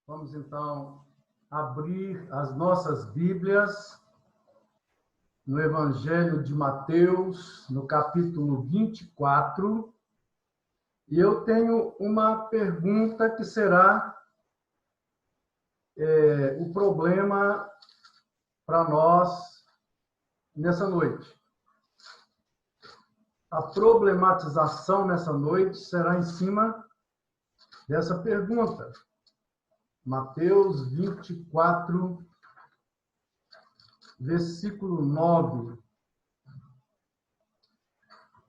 Vamos, então, abrir as nossas Bíblias no Evangelho de Mateus, no capítulo 24. E eu tenho uma pergunta que será o problema para nós nessa noite. A problematização nessa noite será em cima dessa pergunta. Mateus 24, versículo 9.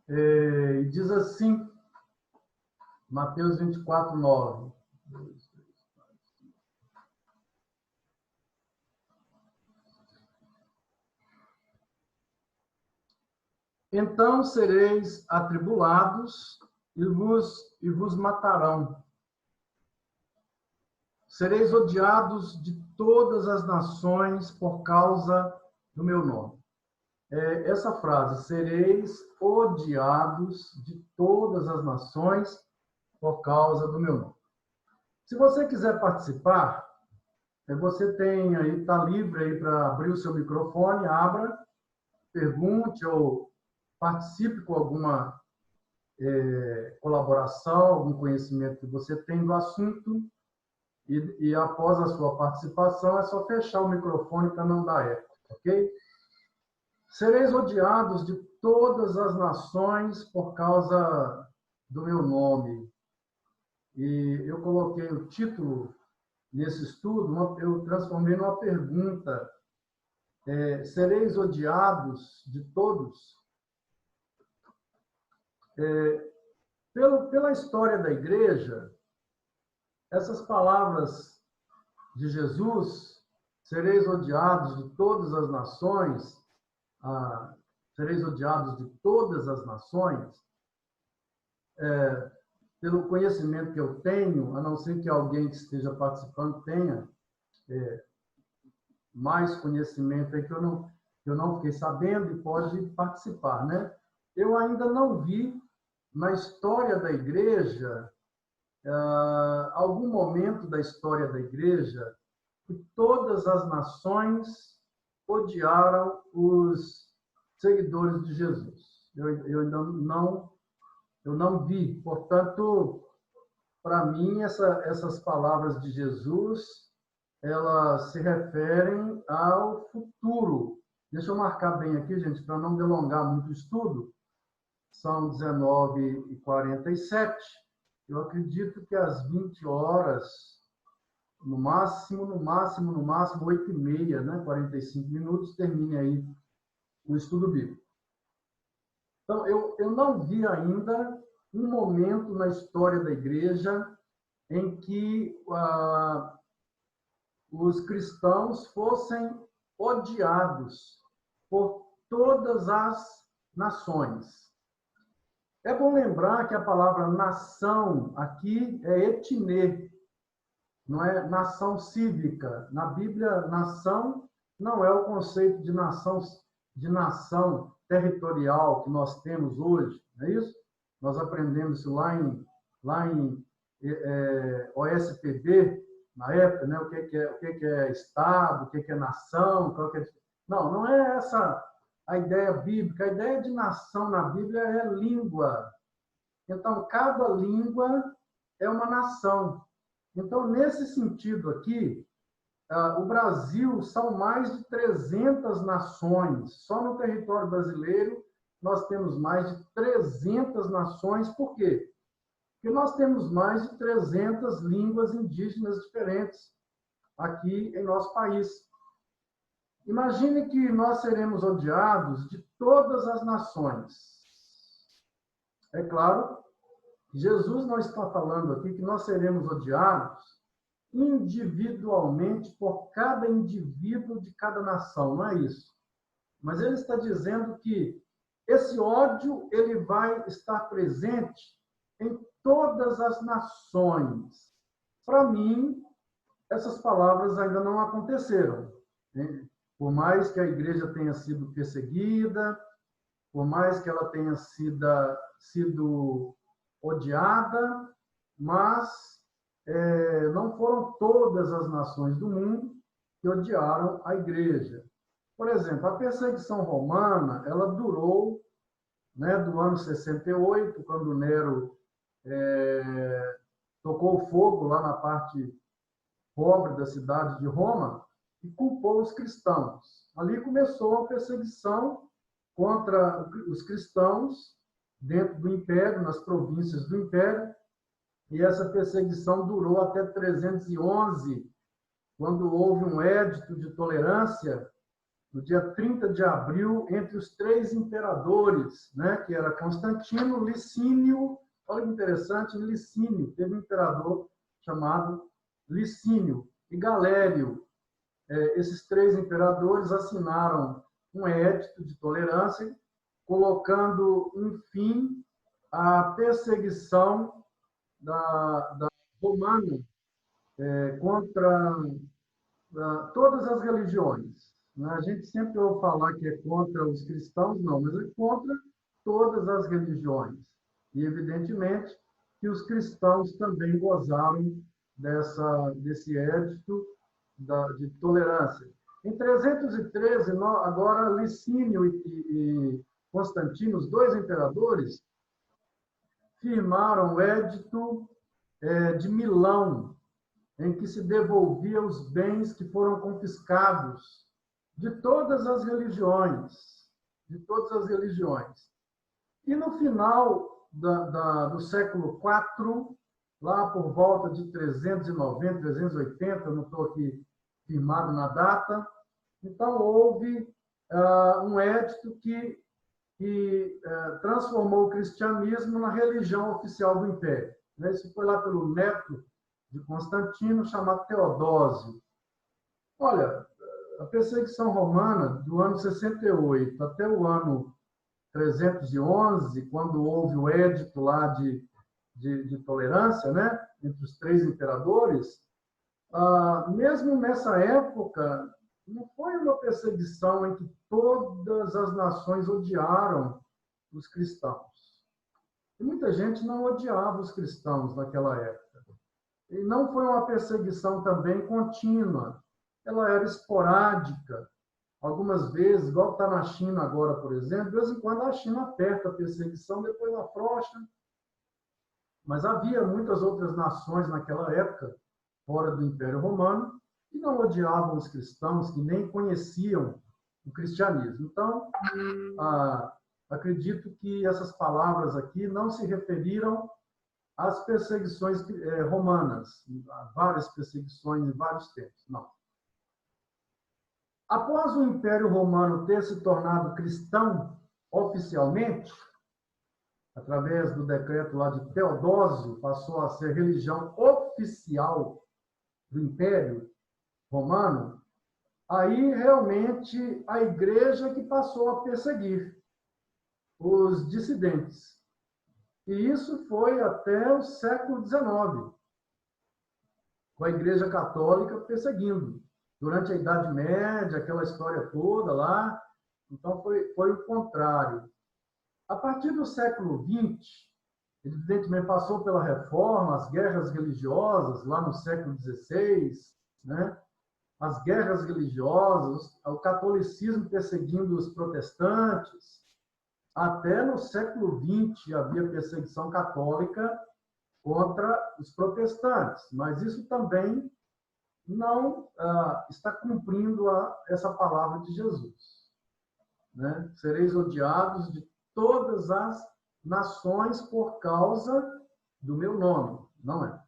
E diz assim, Mateus 24, 9. Então sereis atribulados e vos matarão. Sereis odiados de todas as nações por causa do meu nome. Essa frase, sereis odiados de todas as nações por causa do meu nome. Se você quiser participar, você tem aí, está livre aí para abrir o seu microfone, abra, pergunte ou participe com alguma colaboração, algum conhecimento que você tem do assunto. E após a sua participação, é só fechar o microfone para não dar eco, ok? Sereis odiados de todas as nações por causa do meu nome. E eu coloquei o título nesse estudo, eu transformei numa pergunta. Sereis odiados de todos? Pela história da igreja, essas palavras de Jesus, sereis odiados de todas as nações, sereis odiados de todas as nações, pelo conhecimento que eu tenho, a não ser que alguém que esteja participando tenha mais conhecimento aí que eu não fiquei sabendo e pode participar, né? Eu ainda não vi na história da igreja algum momento da história da igreja que todas as nações odiaram os seguidores de Jesus. Eu ainda não vi. Portanto, para mim, essas palavras de Jesus, elas se referem ao futuro. Deixa eu marcar bem aqui, gente, para não delongar muito o estudo. São 19h47. Eu acredito que às 20 horas, no máximo, 8h30, né? 45 minutos, termine aí o estudo bíblico. Então, eu não vi ainda um momento na história da igreja em que os cristãos fossem odiados por todas as nações. É bom lembrar que a palavra nação aqui é etnê, não é nação cívica. Na Bíblia, nação não é o conceito de nação territorial que nós temos hoje, não é isso? Nós aprendemos isso lá em OSPB, na época, né? O que é Estado, o que é nação, não é essa a ideia bíblica. A ideia de nação na Bíblia é língua. Então, cada língua é uma nação. Então, nesse sentido aqui, o Brasil são mais de 300 nações. Só no território brasileiro, nós temos mais de 300 nações. Por quê? Porque nós temos mais de 300 línguas indígenas diferentes aqui em nosso país. Imagine que nós seremos odiados de todas as nações. É claro, Jesus não está falando aqui que nós seremos odiados individualmente por cada indivíduo de cada nação, não é isso. Mas ele está dizendo que esse ódio ele vai estar presente em todas as nações. Para mim, essas palavras ainda não aconteceram, né? Por mais que a igreja tenha sido perseguida, por mais que ela tenha sido odiada, mas não foram todas as nações do mundo que odiaram a igreja. Por exemplo, a perseguição romana, ela durou, né, do ano 68, quando Nero tocou fogo lá na parte pobre da cidade de Roma e culpou os cristãos. Ali começou a perseguição contra os cristãos dentro do Império, nas províncias do Império, e essa perseguição durou até 311, quando houve um édito de tolerância, no dia 30 de abril, entre os 3 imperadores, né, que era Constantino, Licínio, olha que interessante, Licínio, teve um imperador chamado Licínio, e Galério. Esses 3 imperadores assinaram um édito de tolerância, colocando um fim à perseguição da romana contra todas as religiões. A gente sempre ouve falar que é contra os cristãos, não, mas é contra todas as religiões. E, evidentemente, que os cristãos também gozaram desse édito de tolerância. Em 313, agora Licínio e Constantino, os 2 imperadores, firmaram o édito de Milão, em que se devolvia os bens que foram confiscados de todas as religiões, E no final do século IV, lá por volta de 390, 380, eu não estou aqui firmado na data, então houve um édito que transformou o cristianismo na religião oficial do Império. Isso foi lá pelo neto de Constantino, chamado Teodósio. Olha, a perseguição romana, do ano 68 até o ano 311, quando houve o édito lá de tolerância, né, entre os 3 imperadores, mesmo nessa época, não foi uma perseguição em que todas as nações odiaram os cristãos. E muita gente não odiava os cristãos naquela época. E não foi uma perseguição também contínua. Ela era esporádica. Algumas vezes, igual está na China agora, por exemplo, de vez em quando a China aperta a perseguição, depois afrouxa. Mas havia muitas outras nações naquela época, fora do Império Romano, que não odiavam os cristãos, que nem conheciam o cristianismo. Então, acredito que essas palavras aqui não se referiram às perseguições romanas, várias perseguições em vários tempos, não. Após o Império Romano ter se tornado cristão oficialmente, através do decreto lá de Teodósio, passou a ser religião oficial do Império Romano, aí realmente a igreja que passou a perseguir os dissidentes. E isso foi até o século XIX, com a Igreja Católica perseguindo. Durante a Idade Média, aquela história toda lá, então foi o contrário. A partir do século XX, evidentemente passou pela Reforma, as guerras religiosas, lá no século XVI, né? As guerras religiosas, o catolicismo perseguindo os protestantes. Até no século XX havia perseguição católica contra os protestantes, mas isso também não está cumprindo essa palavra de Jesus. Né? Sereis odiados de todas as nações por causa do meu nome, não é?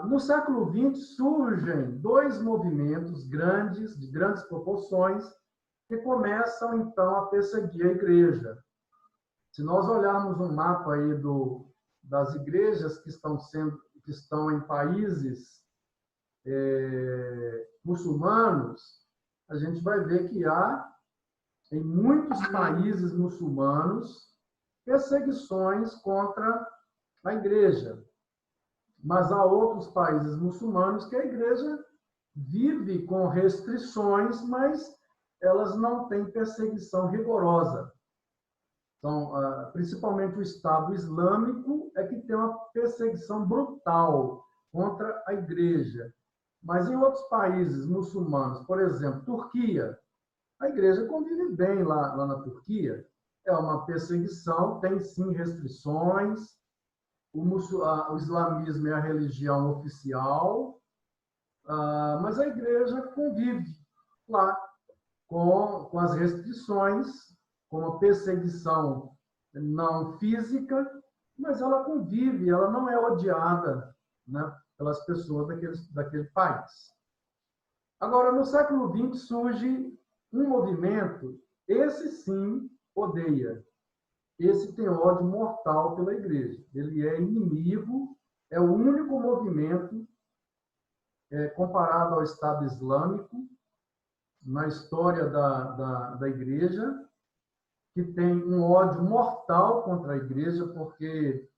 No século XX surgem 2 movimentos grandes, de grandes proporções, que começam, então, a perseguir a igreja. Se nós olharmos um mapa aí das igrejas que estão em países muçulmanos, a gente vai ver que há, em muitos países muçulmanos, perseguições contra a igreja. Mas há outros países muçulmanos que a igreja vive com restrições, mas elas não têm perseguição rigorosa. Então, principalmente o Estado Islâmico é que tem uma perseguição brutal contra a igreja. Mas em outros países muçulmanos, por exemplo, Turquia, a igreja convive bem lá na Turquia. É uma perseguição, tem sim restrições. O islamismo é a religião oficial, mas a igreja convive lá com as restrições, com a perseguição não física, mas ela convive, ela não é odiada, né, pelas pessoas daquele país. Agora, no século XX, surge um movimento, esse sim odeia, esse tem ódio mortal pela igreja, ele é inimigo, é o único movimento, comparado ao Estado Islâmico, na história da igreja, que tem um ódio mortal contra a igreja, porque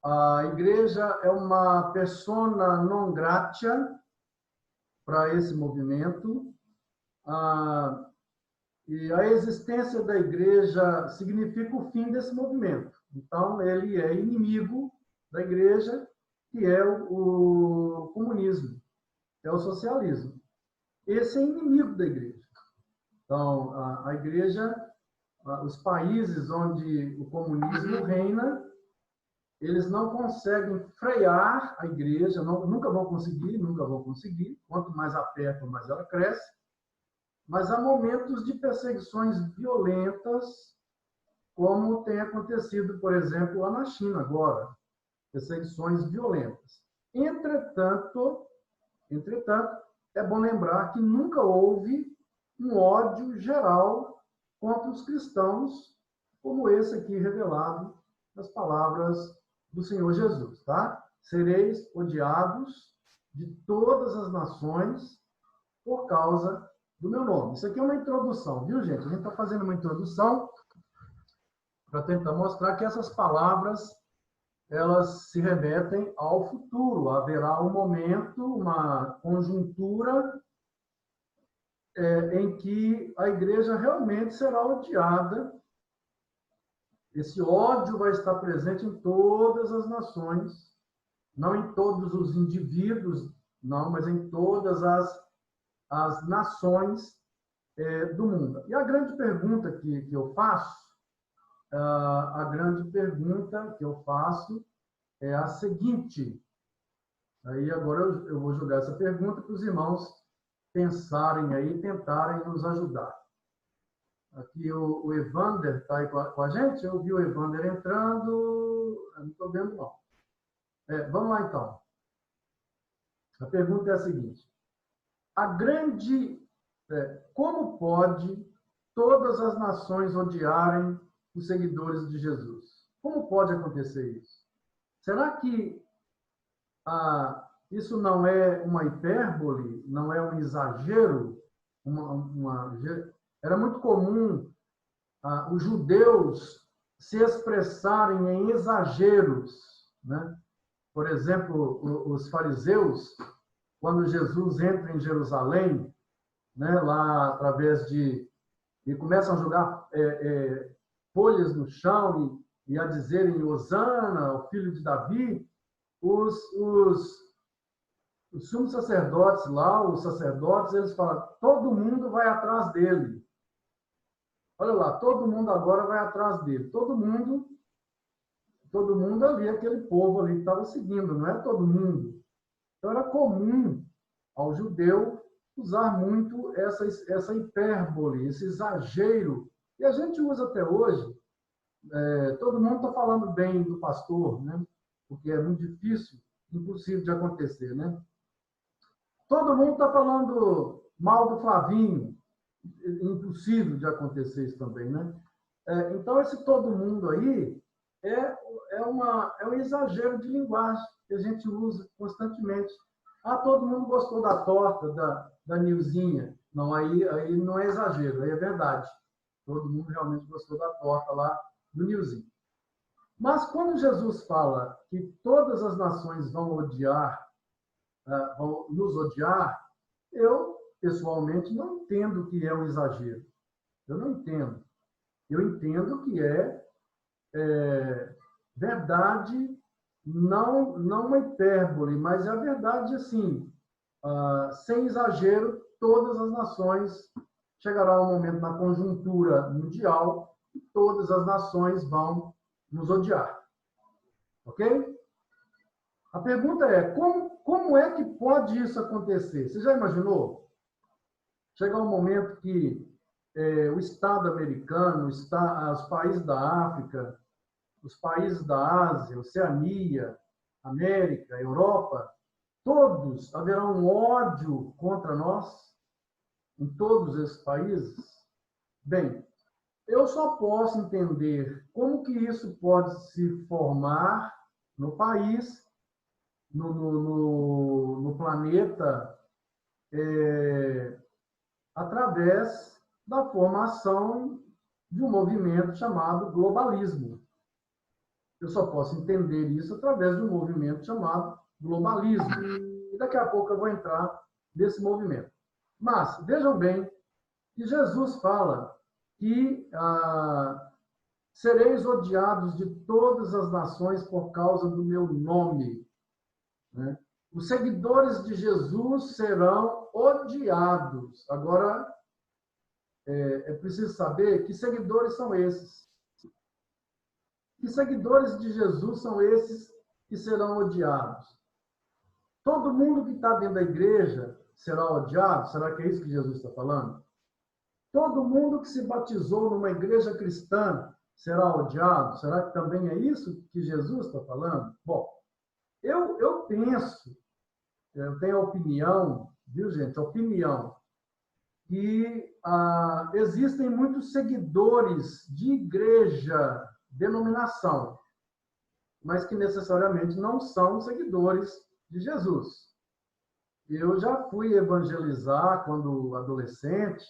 a igreja é uma persona non grata para esse movimento, e a existência da igreja significa o fim desse movimento. Então, ele é inimigo da igreja, que é o comunismo, é o socialismo. Esse é inimigo da igreja. Então, a igreja, os países onde o comunismo reina, eles não conseguem frear a igreja, nunca vão conseguir. Quanto mais apertam, mais ela cresce. Mas há momentos de perseguições violentas, como tem acontecido, por exemplo, lá na China agora, perseguições violentas. Entretanto, é bom lembrar que nunca houve um ódio geral contra os cristãos, como esse aqui revelado nas palavras do Senhor Jesus, tá? Sereis odiados de todas as nações por causa do meu nome. Isso aqui é uma introdução, viu, gente? A gente está fazendo uma introdução para tentar mostrar que essas palavras elas se remetem ao futuro. Haverá um momento, uma conjuntura em que a igreja realmente será odiada. Esse ódio vai estar presente em todas as nações, não em todos os indivíduos, não, mas em todas as nações do mundo. E a grande pergunta que eu faço, é a seguinte. Aí agora eu vou jogar essa pergunta para os irmãos pensarem aí, tentarem nos ajudar. Aqui o Evander está aí com a gente? Eu vi o Evander entrando, eu não estou vendo não. Vamos lá então. A pergunta é a seguinte. Como pode todas as nações odiarem os seguidores de Jesus? Como pode acontecer isso? Será que isso não é uma hipérbole, não é um exagero? Era muito comum os judeus se expressarem em exageros, né? Por exemplo, os fariseus, quando Jesus entra em Jerusalém, né, lá através e começam a jogar folhas no chão e a dizerem Hosana, o filho de Davi, os sumos sacerdotes lá, os sacerdotes, eles falam, todo mundo vai atrás dele. Olha lá, todo mundo agora vai atrás dele. Todo mundo ali, aquele povo ali que estava seguindo, não é todo mundo. Então era comum ao judeu usar muito essa hipérbole, esse exagero. E a gente usa até hoje. Todo mundo está falando bem do pastor, né? Porque é muito difícil, impossível de acontecer, né? Todo mundo está falando mal do Flavinho, impossível de acontecer isso também, né? Então, esse todo mundo aí é um exagero de linguagem que a gente usa constantemente. Todo mundo gostou da torta da Nilzinha. Não, aí não é exagero, aí é verdade. Todo mundo realmente gostou da torta lá do Nilzinho. Mas quando Jesus fala que todas as nações vão nos odiar, eu, pessoalmente, não entendo que é um exagero. Eu não entendo. Eu entendo que é verdade, não uma hipérbole, mas é a verdade, assim, sem exagero, todas as nações, chegará um momento na conjuntura mundial que todas as nações vão nos odiar. Ok? A pergunta é, como é que pode isso acontecer? Você já imaginou? Chegar um momento que o Estado americano, os países da África, os países da Ásia, Oceania, América, Europa, todos haverá um ódio contra nós em todos esses países? Bem, eu só posso entender como que isso pode se formar no país, no planeta, através da formação de um movimento chamado globalismo. Eu só posso entender isso através de um movimento chamado globalismo. E daqui a pouco eu vou entrar nesse movimento. Mas, vejam bem, que Jesus fala que sereis odiados de todas as nações por causa do meu nome. Né? Os seguidores de Jesus serão odiados. Agora, é preciso saber que seguidores são esses. Que seguidores de Jesus são esses que serão odiados? Todo mundo que está dentro da igreja será odiado? Será que é isso que Jesus está falando? Todo mundo que se batizou numa igreja cristã será odiado? Será que também é isso que Jesus está falando? Bom, eu penso, eu tenho a opinião, viu, gente? Opinião, que existem muitos seguidores de igreja, denominação, mas que necessariamente não são seguidores de Jesus. Eu já fui evangelizar quando adolescente,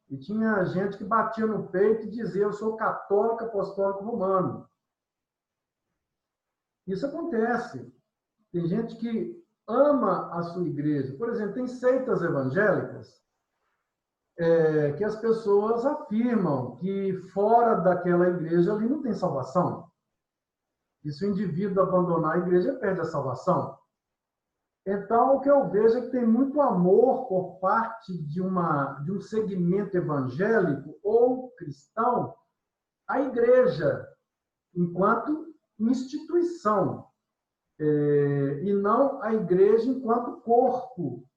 e tinha gente que batia no peito e dizia: eu sou católico apostólico romano. Isso acontece. Tem gente que ama a sua igreja. Por exemplo, tem seitas evangélicas que as pessoas afirmam que fora daquela igreja ali não tem salvação. E se o indivíduo abandonar a igreja, perde a salvação. Então, o que eu vejo é que tem muito amor por parte de um segmento evangélico ou cristão à igreja, enquanto instituição, e não a igreja enquanto corpo,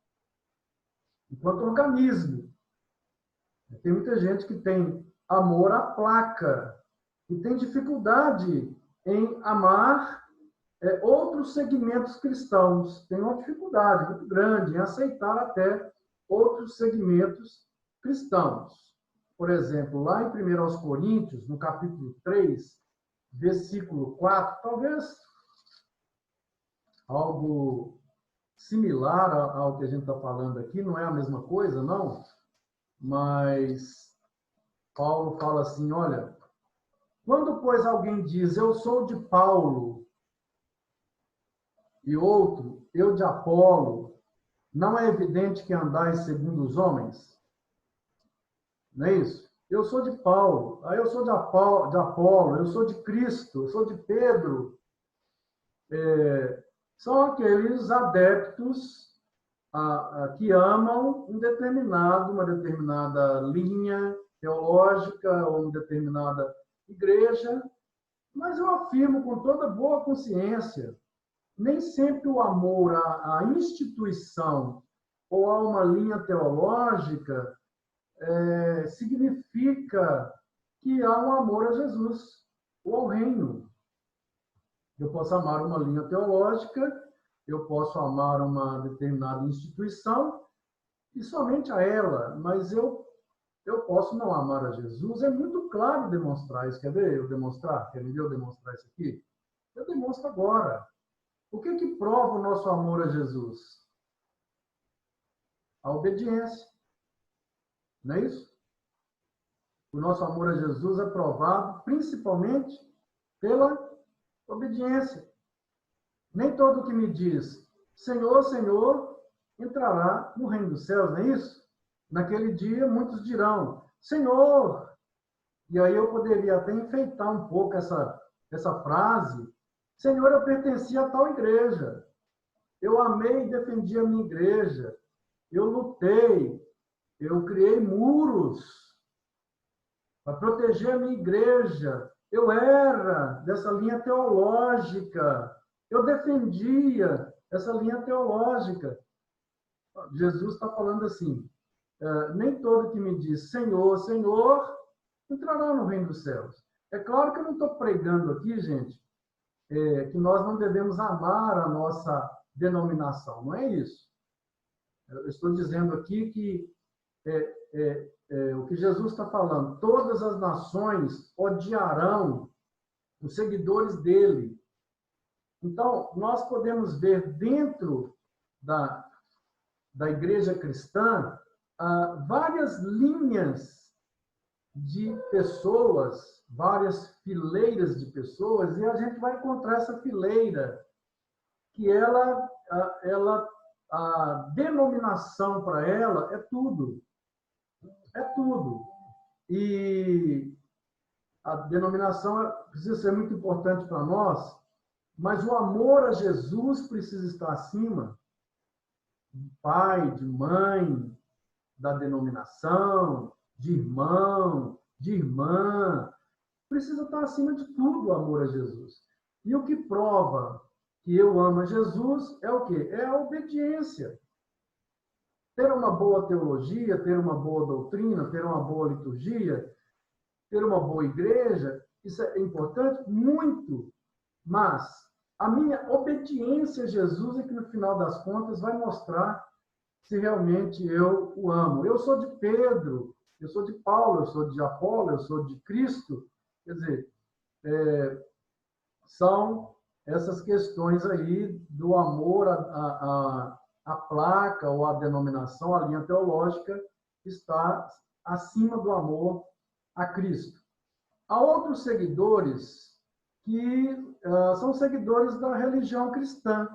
enquanto organismo. Tem muita gente que tem amor à placa e tem dificuldade em amar outros segmentos cristãos. Tem uma dificuldade muito grande em aceitar até outros segmentos cristãos. Por exemplo, lá em 1 Coríntios, no capítulo 3, versículo 4, talvez algo similar ao que a gente está falando aqui, não é a mesma coisa, não, mas Paulo fala assim, olha, quando, pois, alguém diz, eu sou de Paulo, e outro, eu de Apolo, não é evidente que andais segundo os homens? Não é isso? Eu sou de Paulo, aí eu sou de Apolo, eu sou de Cristo, eu sou de Pedro. São aqueles adeptos que amam uma determinada linha teológica ou uma determinada igreja, mas eu afirmo com toda boa consciência, nem sempre o amor à instituição ou a uma linha teológica significa que há um amor a Jesus ou ao reino. Eu posso amar uma linha teológica, eu posso amar uma determinada instituição e somente a ela, mas eu posso não amar a Jesus. É muito claro demonstrar isso. Quer ver eu demonstrar? Quer ver eu demonstrar isso aqui? Eu demonstro agora. O que prova o nosso amor a Jesus? A obediência. Não é isso? O nosso amor a Jesus é provado principalmente pela obediência. Nem todo que me diz Senhor, Senhor, entrará no reino dos céus, não é isso? Naquele dia muitos dirão Senhor, E aí eu poderia até enfeitar um pouco essa frase. Senhor, eu pertencia a tal igreja. Eu amei e defendi a minha igreja. Eu lutei. Eu criei muros para proteger a minha igreja. Eu era dessa linha teológica. Eu defendia essa linha teológica. Jesus está falando assim, nem todo que me diz Senhor, Senhor, entrará no reino dos céus. É claro que eu não estou pregando aqui, gente, que nós não devemos amar a nossa denominação. Não é isso. Eu estou dizendo aqui que o que Jesus está falando, todas as nações odiarão os seguidores dele. Então, nós podemos ver dentro da igreja cristã várias linhas de pessoas, várias fileiras de pessoas, e a gente vai encontrar essa fileira, que a denominação para ela é tudo. É tudo. E a denominação precisa ser muito importante para nós, mas o amor a Jesus precisa estar acima de pai, de mãe, da denominação, de irmão, de irmã. Precisa estar acima de tudo o amor a Jesus. E o que prova que eu amo a Jesus é o quê? É a obediência. Ter uma boa teologia, ter uma boa doutrina, ter uma boa liturgia, ter uma boa igreja, isso é importante? Muito. Mas a minha obediência a Jesus é que, no final das contas, vai mostrar se realmente eu o amo. Eu sou de Pedro, eu sou de Paulo, eu sou de Apolo, eu sou de Cristo. Quer dizer, são essas questões aí do amor a placa ou a denominação, a linha teológica, está acima do amor a Cristo. Há outros seguidores que são seguidores da religião cristã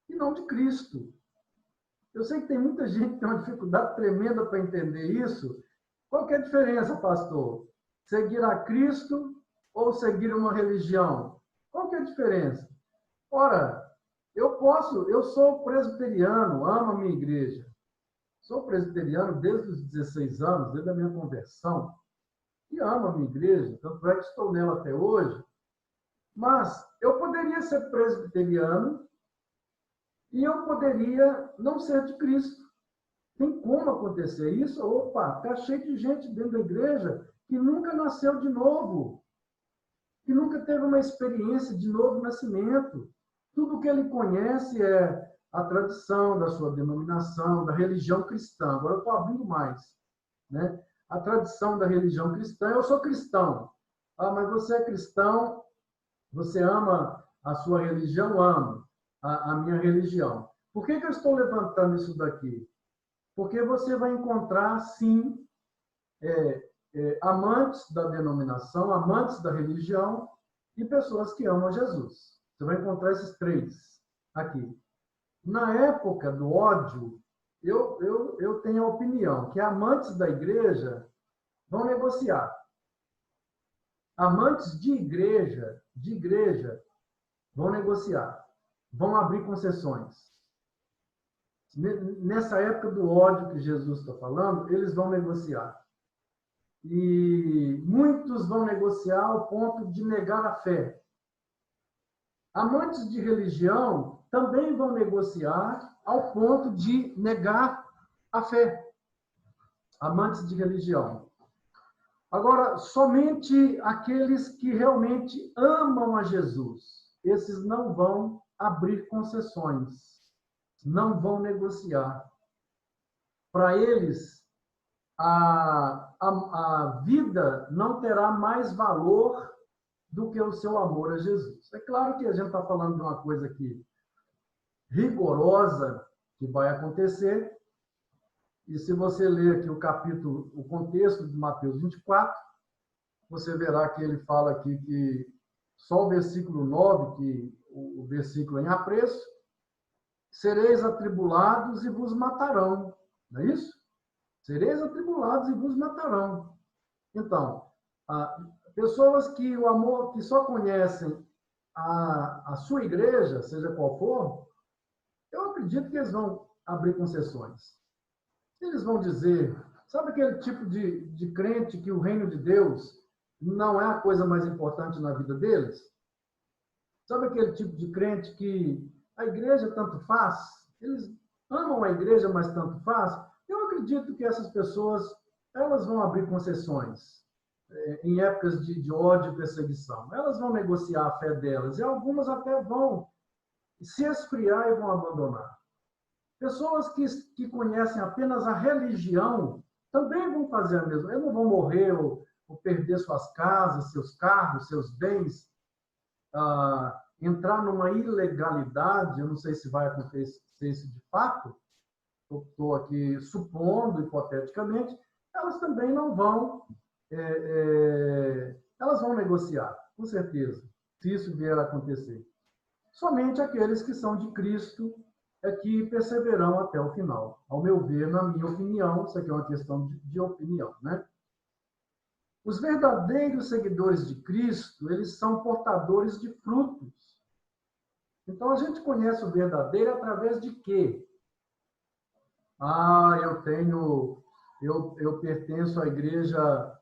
e não de Cristo. Eu sei que tem muita gente que tem uma dificuldade tremenda para entender isso. Qual que é a diferença, pastor? Seguir a Cristo ou seguir uma religião? Qual que é a diferença? Ora, eu sou presbiteriano, amo a minha igreja. Sou presbiteriano desde os 16 anos, desde a minha conversão, e amo a minha igreja, tanto é que estou nela até hoje. Mas eu poderia ser presbiteriano e eu poderia não ser de Cristo. Tem como acontecer isso? Opa, está cheio de gente dentro da igreja que nunca nasceu de novo, que nunca teve uma experiência de novo nascimento. Tudo que ele conhece é a tradição da sua denominação, da religião cristã. Agora eu estou abrindo mais, né? A tradição da religião cristã. Eu sou cristão. Ah, mas você é cristão, você ama a sua religião? Amo a minha religião. Por que eu estou levantando isso daqui? Porque você vai encontrar, sim, amantes da denominação, amantes da religião e pessoas que amam Jesus. Você vai encontrar esses três aqui. Na época do ódio, eu tenho a opinião que amantes da igreja vão negociar. Amantes de igreja vão negociar, vão abrir concessões. Nessa época do ódio que Jesus está falando, eles vão negociar. E muitos vão negociar ao ponto de negar a fé. Amantes de religião também vão negociar ao ponto de negar a fé. Amantes de religião. Agora, somente aqueles que realmente amam a Jesus, esses não vão abrir concessões, não vão negociar. Para eles, a vida não terá mais valor do que o seu amor a Jesus. É claro que a gente está falando de uma coisa aqui rigorosa que vai acontecer, e se você ler aqui o contexto de Mateus 24, você verá que ele fala aqui que só o versículo 9, que o versículo em apreço, sereis atribulados e vos matarão. Não é isso? Sereis atribulados e vos matarão. Então, Pessoas que o amor, que só conhecem a sua igreja, seja qual for, eu acredito que eles vão abrir concessões. Eles vão dizer, sabe aquele tipo de crente que o reino de Deus não é a coisa mais importante na vida deles? Sabe aquele tipo de crente que a igreja tanto faz? Eles amam a igreja, mas tanto faz? Eu acredito que essas pessoas, elas vão abrir concessões em épocas de ódio e perseguição. Elas vão negociar a fé delas e algumas até vão se esfriar e vão abandonar. Pessoas que conhecem apenas a religião também vão fazer a mesma. Eles não vão morrer ou perder suas casas, seus carros, seus bens, entrar numa ilegalidade. Eu não sei se vai acontecer isso de fato, estou aqui supondo, hipoteticamente, elas também não vão, elas vão negociar, com certeza, se isso vier a acontecer. Somente aqueles que são de Cristo é que perseverarão até o final. Ao meu ver, na minha opinião, isso aqui é uma questão de opinião, né? Os verdadeiros seguidores de Cristo, eles são portadores de frutos. Então, a gente conhece o verdadeiro através de quê? Eu pertenço à Igreja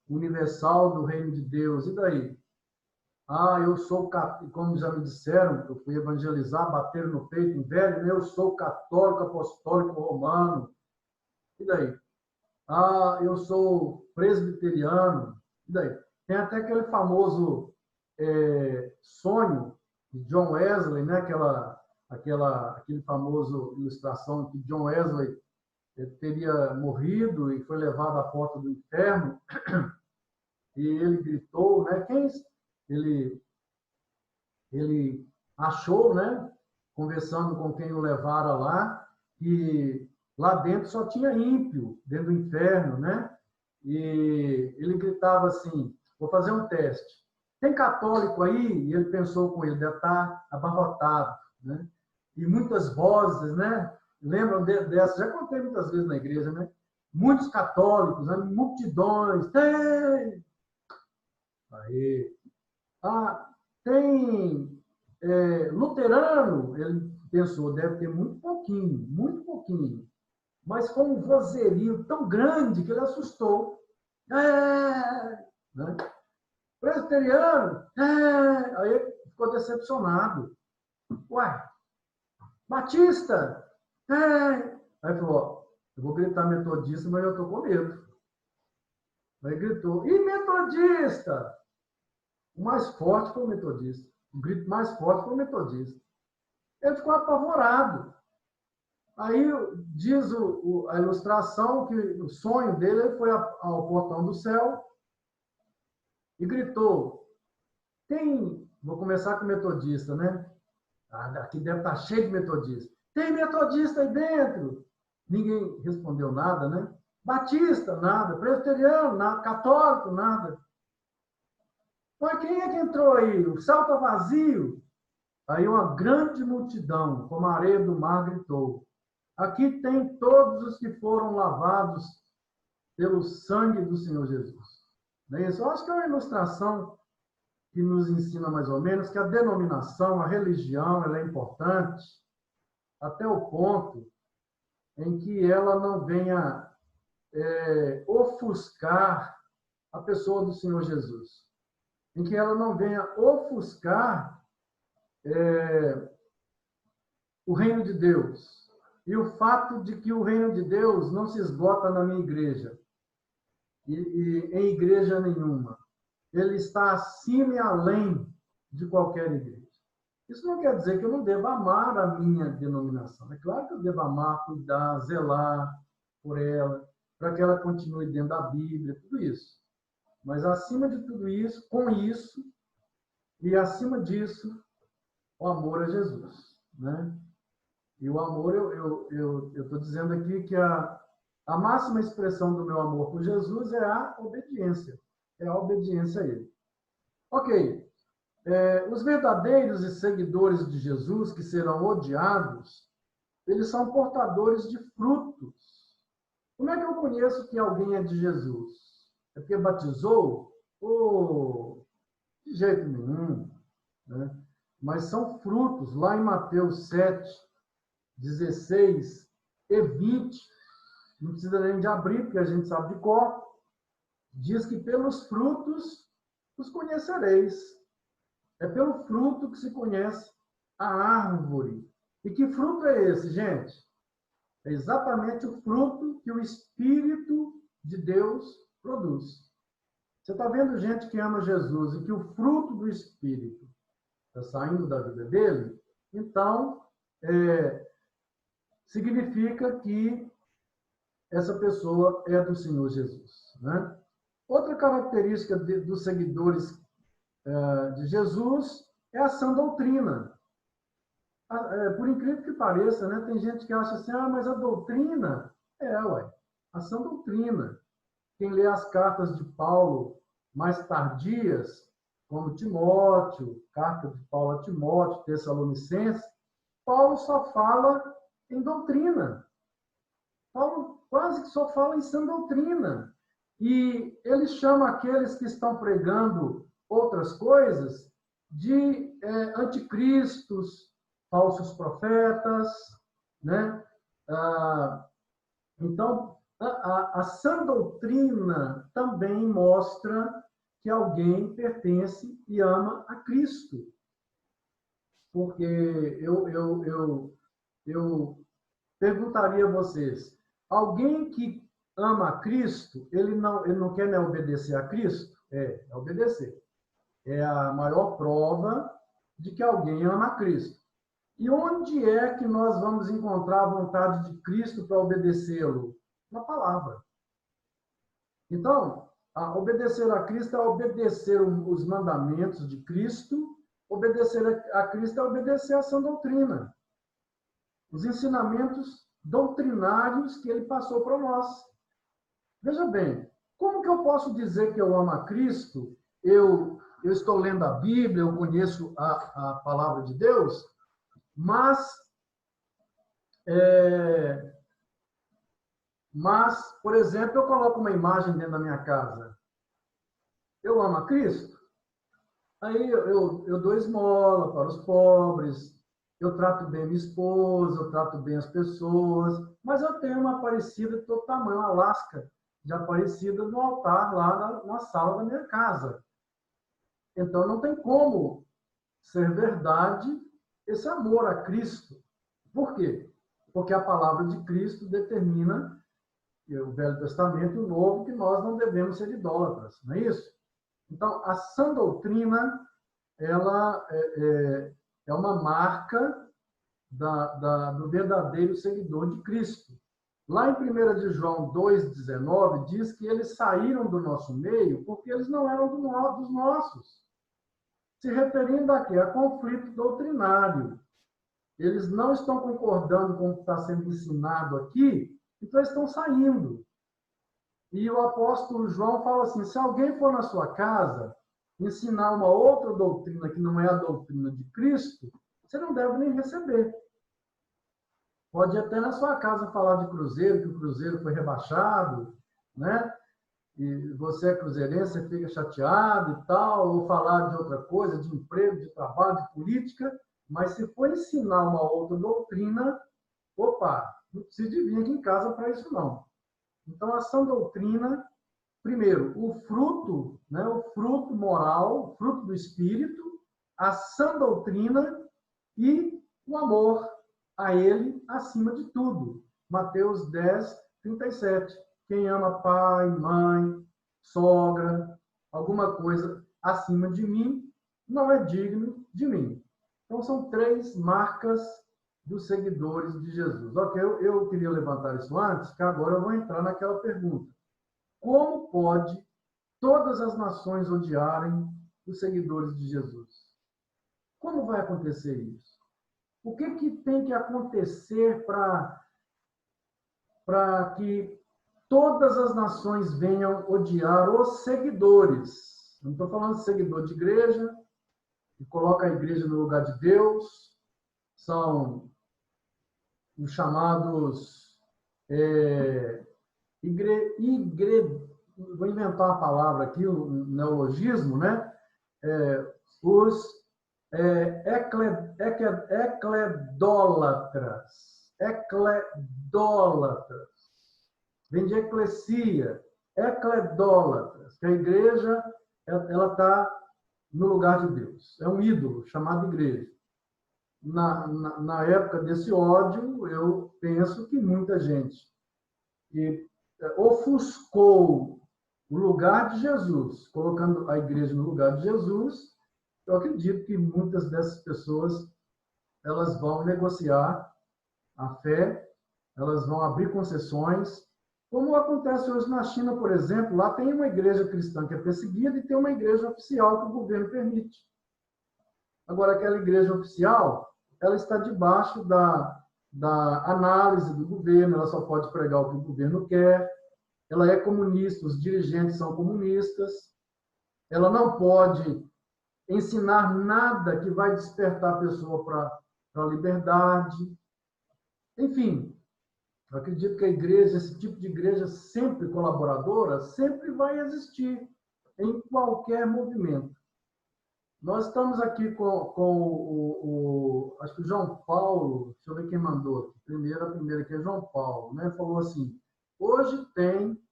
Universal do Reino de Deus. E daí? Eu sou, como já me disseram, eu fui evangelizar, bater no peito, velho, eu sou católico, apostólico, romano. E daí? Eu sou presbiteriano. E daí? Tem até aquele famoso sonho de John Wesley, né? Aquele famoso ilustração que John Wesley teria morrido e foi levado à porta do inferno. E ele gritou, né? Ele achou, né? Conversando com quem o levara lá, que lá dentro só tinha ímpio, dentro do inferno, né? E ele gritava assim, vou fazer um teste. Tem católico aí? E ele pensou com ele, deve estar abarrotado, né? E muitas vozes, né? Lembram dessas? Já contei muitas vezes na igreja, né? Muitos católicos, né? Multidões. Tem! Aí. Tem luterano? Ele pensou, deve ter muito pouquinho. Mas com um vozerio tão grande que ele assustou. Né? Presbiteriano? Aí ele ficou decepcionado. Ué, Batista? Aí falou, eu vou gritar metodista, mas eu estou com medo. Aí gritou, e metodista? O mais forte foi o metodista. O grito mais forte foi o metodista. Ele ficou apavorado. Aí diz a ilustração que o sonho dele foi ao portão do céu e gritou, vou começar com o metodista, né? Aqui deve estar cheio de metodista. Tem metodista aí dentro? Ninguém respondeu nada, né? Batista, nada. Presbiteriano, nada. Católico, nada. Mas quem é que entrou aí? O céu está vazio. Aí uma grande multidão, como a areia do mar, gritou. Aqui tem todos os que foram lavados pelo sangue do Senhor Jesus. Não é isso? Eu acho que é uma ilustração que nos ensina mais ou menos que a denominação, a religião, ela é importante até o ponto em que ela não venha ofuscar a pessoa do Senhor Jesus. Em que ela não venha ofuscar o reino de Deus. E o fato de que o reino de Deus não se esgota na minha igreja, e em igreja nenhuma. Ele está acima e além de qualquer igreja. Isso não quer dizer que eu não deva amar a minha denominação. É claro que eu devo amar, cuidar, zelar por ela, para que ela continue dentro da Bíblia, tudo isso. Mas acima de tudo isso, com isso, e acima disso, o amor a Jesus, né? E o amor, eu estou dizendo aqui que a máxima expressão do meu amor por Jesus é a obediência. É a obediência a Ele. Ok. Os verdadeiros e seguidores de Jesus, que serão odiados, eles são portadores de frutos. Como é que eu conheço que alguém é de Jesus? É porque batizou? Oh, de jeito nenhum. Né? Mas são frutos. Lá em Mateus 7, 16 e 20, não precisa nem de abrir, porque a gente sabe de cor, diz que pelos frutos os conhecereis. É pelo fruto que se conhece a árvore. E que fruto é esse, gente? É exatamente o fruto que o Espírito de Deus produz. Você está vendo gente que ama Jesus e que o fruto do Espírito está saindo da vida dele? Então, significa que essa pessoa é do Senhor Jesus. Né? Outra característica dos seguidores de Jesus é a sã doutrina. Por incrível que pareça, né, tem gente que acha assim, mas a doutrina a sã doutrina. Quem lê as cartas de Paulo mais tardias, como Timóteo, carta de Paulo a Timóteo, Tessalonicenses, Paulo só fala em doutrina. Paulo quase que só fala em sã doutrina. E ele chama aqueles que estão pregando outras coisas de anticristos, falsos profetas, né? Então, a sã doutrina também mostra que alguém pertence e ama a Cristo. Porque eu perguntaria a vocês, alguém que ama a Cristo, ele não quer obedecer a Cristo? É obedecer. É a maior prova de que alguém ama a Cristo. E onde é que nós vamos encontrar a vontade de Cristo para obedecê-lo? Na palavra. Então, obedecer a Cristo é obedecer os mandamentos de Cristo. Obedecer a Cristo é obedecer a sã doutrina. Os ensinamentos doutrinários que ele passou para nós. Veja bem, como que eu posso dizer que eu amo a Cristo? Eu estou lendo a Bíblia, eu conheço a palavra de Deus, mas, por exemplo, eu coloco uma imagem dentro da minha casa. Eu amo a Cristo? Aí eu dou esmola para os pobres, eu trato bem minha esposa, eu trato bem as pessoas, mas eu tenho uma Aparecida de todo tamanho, uma lasca de Aparecida no altar lá na sala da minha casa. Então não tem como ser verdade esse amor a Cristo. Por quê? Porque a palavra de Cristo determina, o Velho Testamento e o Novo, que nós não devemos ser idólatras, não é isso? Então, a sã doutrina, ela é uma marca do verdadeiro seguidor de Cristo. Lá em 1 de João 2,19, diz que eles saíram do nosso meio porque eles não eram dos nossos. Se referindo a quê? A conflito doutrinário. Eles não estão concordando com o que está sendo ensinado aqui, então eles estão saindo. E o apóstolo João fala assim, se alguém for na sua casa ensinar uma outra doutrina que não é a doutrina de Cristo, você não deve nem receber. Pode até na sua casa falar de cruzeiro, que o cruzeiro foi rebaixado, né? E você é cruzeirense, você fica chateado e tal, ou falar de outra coisa, de emprego, de trabalho, de política, mas se for ensinar uma outra doutrina, não precisa de vir aqui em casa para isso não. Então, a sã doutrina, primeiro, o fruto, né, o fruto moral, o fruto do Espírito, a sã doutrina e o amor a Ele acima de tudo. Mateus 10, 37. Quem ama pai, mãe, sogra, alguma coisa acima de mim, não é digno de mim. Então, são 3 marcas dos seguidores de Jesus. Ok, eu queria levantar isso antes, que agora eu vou entrar naquela pergunta. Como pode todas as nações odiarem os seguidores de Jesus? Como vai acontecer isso? O que tem que acontecer para que todas as nações venham odiar os seguidores? Não estou falando de seguidor de igreja, que coloca a igreja no lugar de Deus, são os chamados vou inventar uma palavra aqui, um neologismo, né? Os ecledólatras. Ecledólatras. Vem de eclesia. Ecledólatras. Que a igreja ela está no lugar de Deus. É um ídolo chamado igreja. Na época desse ódio, eu penso que muita gente que ofuscou o lugar de Jesus, colocando a igreja no lugar de Jesus, eu acredito que muitas dessas pessoas elas vão negociar a fé, elas vão abrir concessões, como acontece hoje na China, por exemplo. Lá tem uma igreja cristã que é perseguida e tem uma igreja oficial que o governo permite. Agora, aquela igreja oficial, ela está debaixo da análise do governo, ela só pode pregar o que o governo quer, ela é comunista, os dirigentes são comunistas, ela não pode ensinar nada que vai despertar a pessoa para a liberdade. Enfim, eu acredito que a igreja, esse tipo de igreja sempre colaboradora, sempre vai existir em qualquer movimento. Nós estamos aqui com acho que o João Paulo, deixa eu ver quem mandou aqui. A primeira que é João Paulo, né? Falou assim: hoje tem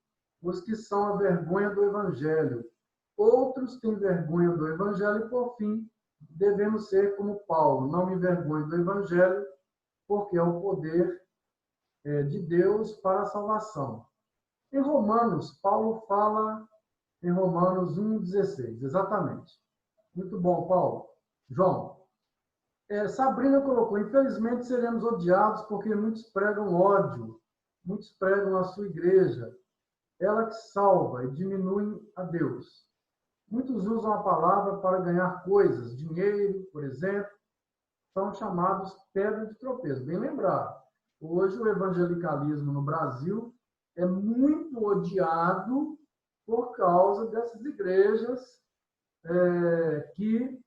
os que são a vergonha do Evangelho, outros têm vergonha do Evangelho e, por fim, devemos ser como Paulo, não me envergonhe do Evangelho, porque é o poder de Deus para a salvação. Em Romanos, Paulo fala em Romanos 1,16, exatamente. Muito bom, Paulo. João, Sabrina colocou: infelizmente seremos odiados porque muitos pregam ódio, muitos pregam a sua igreja, ela que salva e diminui a Deus. Muitos usam a palavra para ganhar coisas, dinheiro, por exemplo, são chamados pedra de tropeço. Bem lembrado, hoje o evangelicalismo no Brasil é muito odiado por causa dessas igrejas que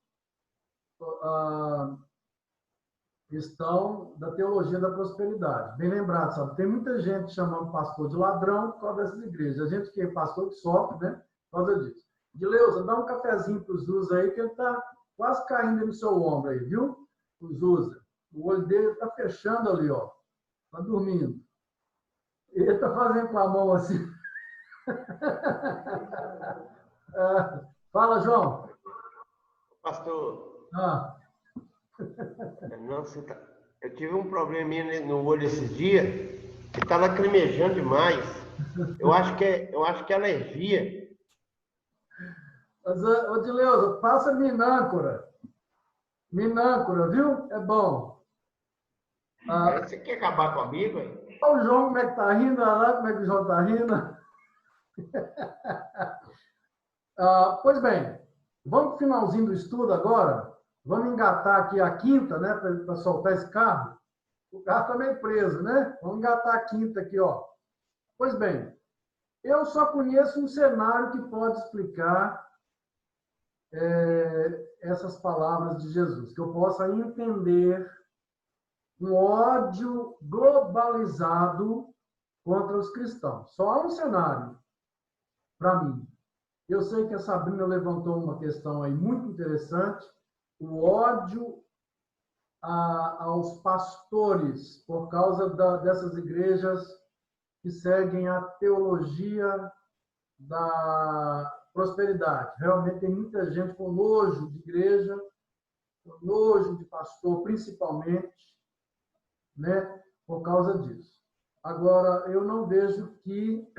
estão da teologia da prosperidade. Bem lembrado, sabe? Tem muita gente chamando pastor de ladrão por causa dessas igrejas. A gente que é pastor que sofre, né? Por causa disso. Dileuza, dá um cafezinho para o Zuza aí, que ele está quase caindo no seu ombro aí, viu? O Zuza. O olho dele está fechando ali, ó. Está dormindo. Ele está fazendo com a mão assim. Fala, João. Pastor. Ah. Nossa, eu tive um probleminha no olho esses dias, que está lacrimejando demais. Eu acho que é alergia. Mas, ô Dileuza, passa minâncora. Minâncora, viu? É bom. Você quer acabar comigo, hein? Olha o João, como é que tá rindo? Olha lá como é que o João tá rindo. Pois bem, vamos para o finalzinho do estudo agora. Vamos engatar aqui a quinta, né? Para soltar esse carro. O carro está meio preso, né? Vamos engatar a quinta aqui, ó. Pois bem, eu só conheço um cenário que pode explicar essas palavras de Jesus, que eu possa entender um ódio globalizado contra os cristãos. Só há um cenário para mim. Eu sei que a Sabrina levantou uma questão aí muito interessante, o ódio aos pastores por causa dessas igrejas que seguem a teologia da prosperidade. Realmente tem muita gente com nojo de igreja, com nojo de pastor, principalmente, né, por causa disso. Agora, eu não vejo que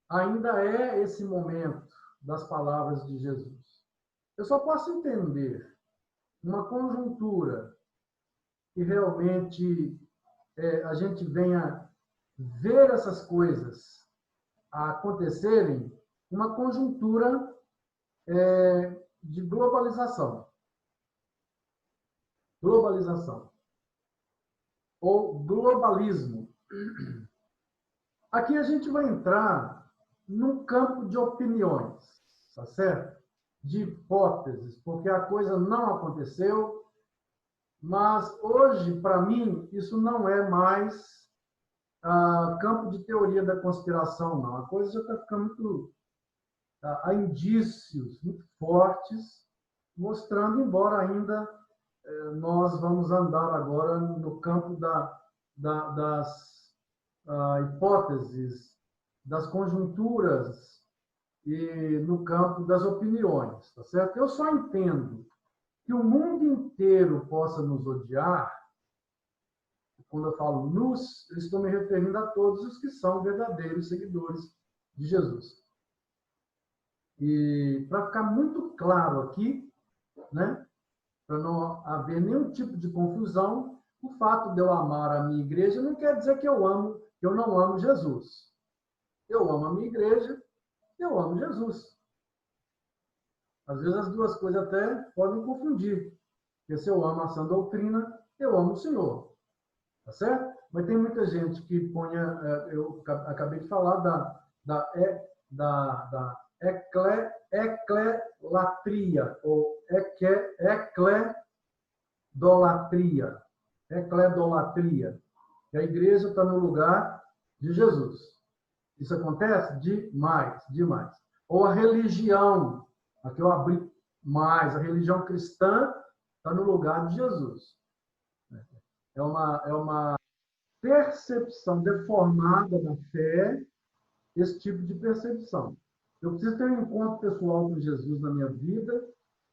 ainda é esse momento das palavras de Jesus. Eu só posso entender uma conjuntura que realmente a gente venha ver essas coisas acontecerem, uma conjuntura de globalização. Globalização. Ou globalismo. Aqui a gente vai entrar num campo de opiniões, tá certo? De hipóteses, porque a coisa não aconteceu, mas hoje, para mim, isso não é mais campo de teoria da conspiração, não. A coisa já está ficando muito... Há indícios muito fortes, mostrando, embora ainda nós vamos andar agora no campo das hipóteses, das conjunturas e no campo das opiniões, tá certo? Eu só entendo que o mundo inteiro possa nos odiar. Quando eu falo nos, eu estou me referindo a todos os que são verdadeiros seguidores de Jesus. E para ficar muito claro aqui, né, para não haver nenhum tipo de confusão, o fato de eu amar a minha igreja não quer dizer que eu não amo Jesus. Eu amo a minha igreja, eu amo Jesus. Às vezes as duas coisas até podem confundir. Porque se eu amo a sã doutrina, eu amo o Senhor. Tá certo? Mas tem muita gente que põe, eu acabei de falar da eclelatria, ou ecledolatria. Ecledolatria. Que a igreja está no lugar de Jesus. Isso acontece demais, demais. Ou a religião, aqui eu abri mais, a religião cristã está no lugar de Jesus. É uma percepção deformada da fé, esse tipo de percepção. Eu preciso ter um encontro pessoal com Jesus na minha vida,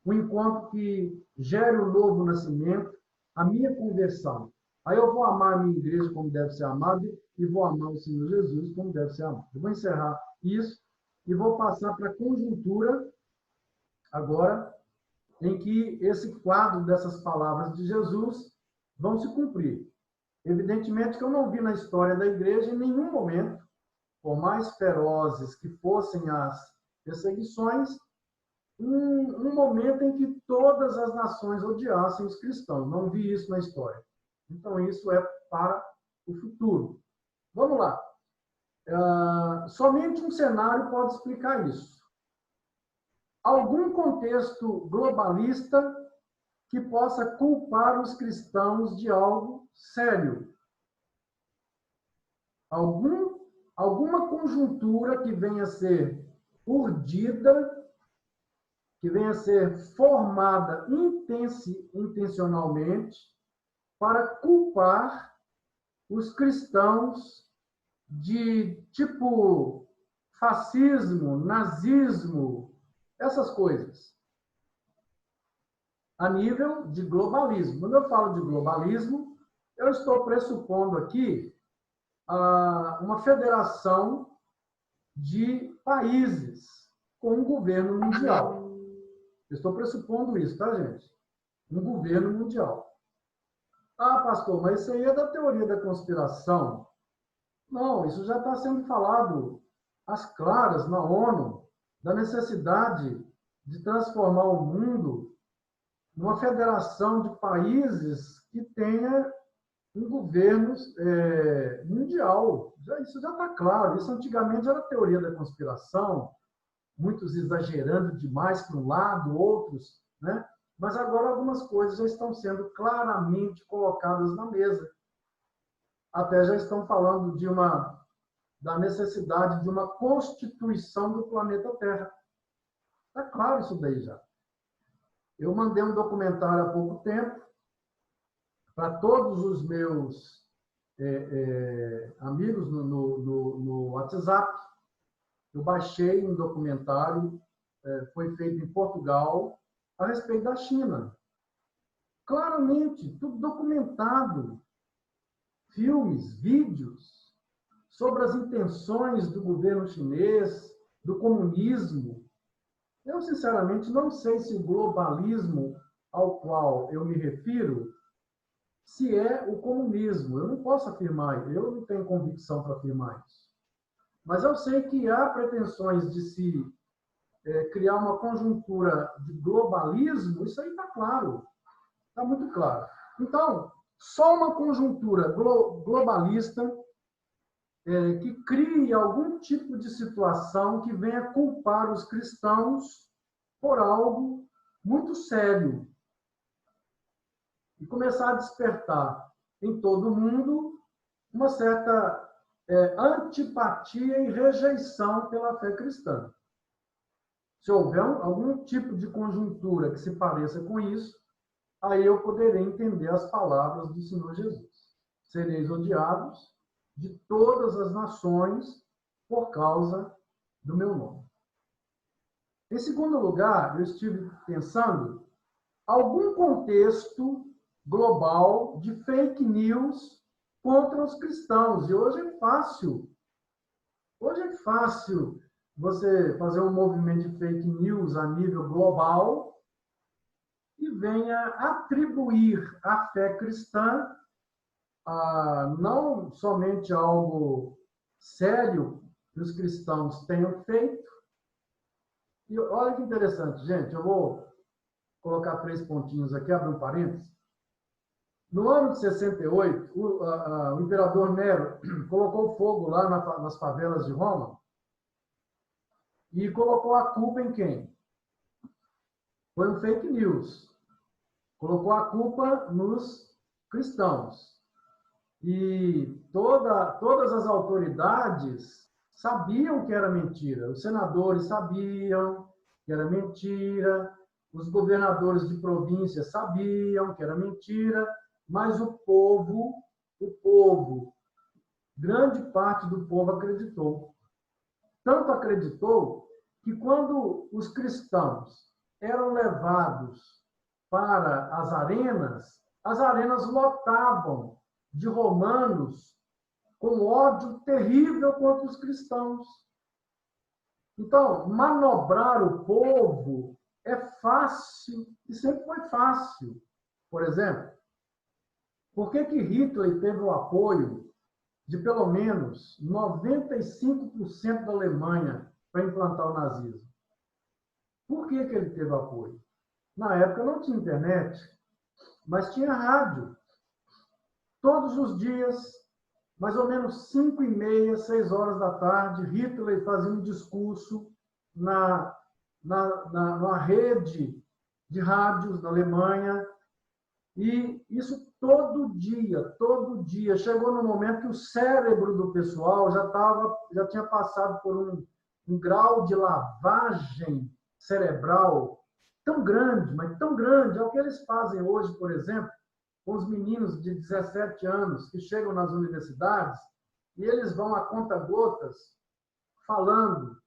um encontro que gere um novo nascimento, a minha conversão. Aí eu vou amar a minha igreja como deve ser amada e vou amar o Senhor Jesus como deve ser amado. Eu vou encerrar isso e vou passar para a conjuntura agora em que esse quadro dessas palavras de Jesus vão se cumprir. Evidentemente que eu não vi na história da igreja em nenhum momento, por mais ferozes que fossem as perseguições, um momento em que todas as nações odiassem os cristãos. Não vi isso na história. Então, isso é para o futuro. Vamos lá. Somente um cenário pode explicar isso. Algum contexto globalista que possa culpar os cristãos de algo sério. Alguma conjuntura que venha a ser urdida, que venha a ser formada intencionalmente para culpar os cristãos de tipo fascismo, nazismo, essas coisas. A nível de globalismo. Quando eu falo de globalismo, eu estou pressupondo aqui uma federação de países com um governo mundial. Eu estou pressupondo isso, tá, gente? Um governo mundial. Ah, pastor, mas isso aí é da teoria da conspiração. Não, isso já está sendo falado às claras na ONU, da necessidade de transformar o mundo numa federação de países que tenha um governo mundial. Isso já está claro. Isso antigamente era teoria da conspiração, muitos exagerando demais para um lado, outros, né? Mas agora algumas coisas já estão sendo claramente colocadas na mesa. Até já estão falando da necessidade de uma constituição do planeta Terra. Está claro isso daí já. Eu mandei um documentário há pouco tempo para todos os meus amigos no WhatsApp. Eu baixei um documentário, foi feito em Portugal, a respeito da China. Claramente, tudo documentado. Filmes, vídeos sobre as intenções do governo chinês, do comunismo. Eu, sinceramente, não sei se o globalismo ao qual eu me refiro, se é o comunismo. Eu não posso afirmar, eu não tenho convicção para afirmar isso. Mas eu sei que há pretensões de se criar uma conjuntura de globalismo, isso aí está claro, está muito claro. Então, só uma conjuntura globalista que crie algum tipo de situação que venha culpar os cristãos por algo muito sério e começar a despertar em todo o mundo uma certa antipatia e rejeição pela fé cristã. Se houver algum tipo de conjuntura que se pareça com isso, aí eu poderei entender as palavras do Senhor Jesus. Sereis odiados de todas as nações por causa do meu nome. Em segundo lugar, eu estive pensando algum contexto global de fake news contra os cristãos. E hoje é fácil você fazer um movimento de fake news a nível global e venha atribuir à fé cristã não somente algo sério que os cristãos tenham feito. E olha que interessante, gente, eu vou colocar 3 pontinhos aqui, abrir um parênteses. No ano de 68, o imperador Nero colocou fogo lá nas favelas de Roma e colocou a culpa em quem? Foi um fake news. Colocou a culpa nos cristãos. E todas as autoridades sabiam que era mentira. Os senadores sabiam que era mentira. Os governadores de província sabiam que era mentira. Mas o povo, grande parte do povo acreditou. Tanto acreditou que quando os cristãos eram levados para as arenas lotavam de romanos com ódio terrível contra os cristãos. Então, manobrar o povo é fácil e sempre foi fácil. Por exemplo, por que Hitler teve o apoio de pelo menos 95% da Alemanha para implantar o nazismo? Por que ele teve apoio? Na época não tinha internet, mas tinha rádio. Todos os dias, mais ou menos 5h30, 6 horas da tarde, Hitler fazia um discurso numa rede de rádios da Alemanha. E isso todo dia. Chegou no momento que o cérebro do pessoal já tinha passado por um grau de lavagem cerebral tão grande, mas tão grande. É o que eles fazem hoje, por exemplo, com os meninos de 17 anos que chegam nas universidades e eles vão a conta-gotas falando,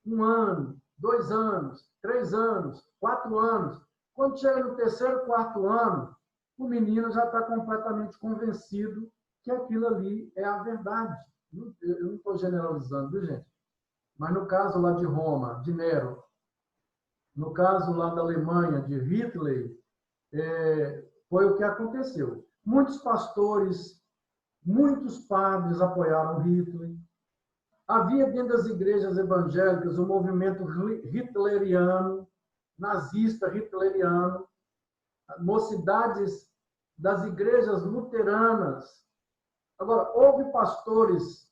1 ano, 2 anos, 3 anos, 4 anos. Quando chega no 3º, 4º ano, o menino já está completamente convencido que aquilo ali é a verdade. Eu não estou generalizando, viu, gente? Mas no caso lá de Roma, de Nero, no caso lá da Alemanha, de Hitler, foi o que aconteceu. Muitos pastores, muitos padres apoiaram Hitler. Havia dentro das igrejas evangélicas um movimento hitleriano, nazista hitleriano, mocidades das igrejas luteranas. Agora, houve pastores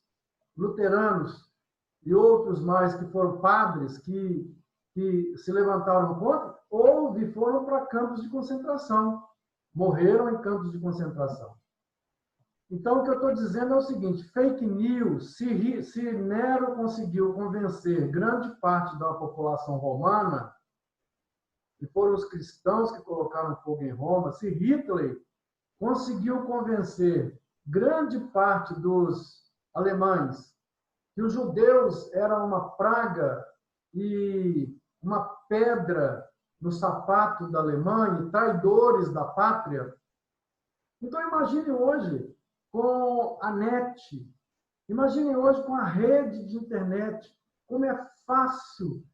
luteranos e outros mais que foram padres que se levantaram contra, foram para campos de concentração, morreram em campos de concentração. Então, o que eu estou dizendo é o seguinte: fake news, se Nero conseguiu convencer grande parte da população romana, e foram os cristãos que colocaram fogo em Roma, se Hitler conseguiu convencer grande parte dos alemães que os judeus eram uma praga e uma pedra no sapato da Alemanha, traidores da pátria. Então, imagine hoje com a net, imagine hoje com a rede de internet, como é fácil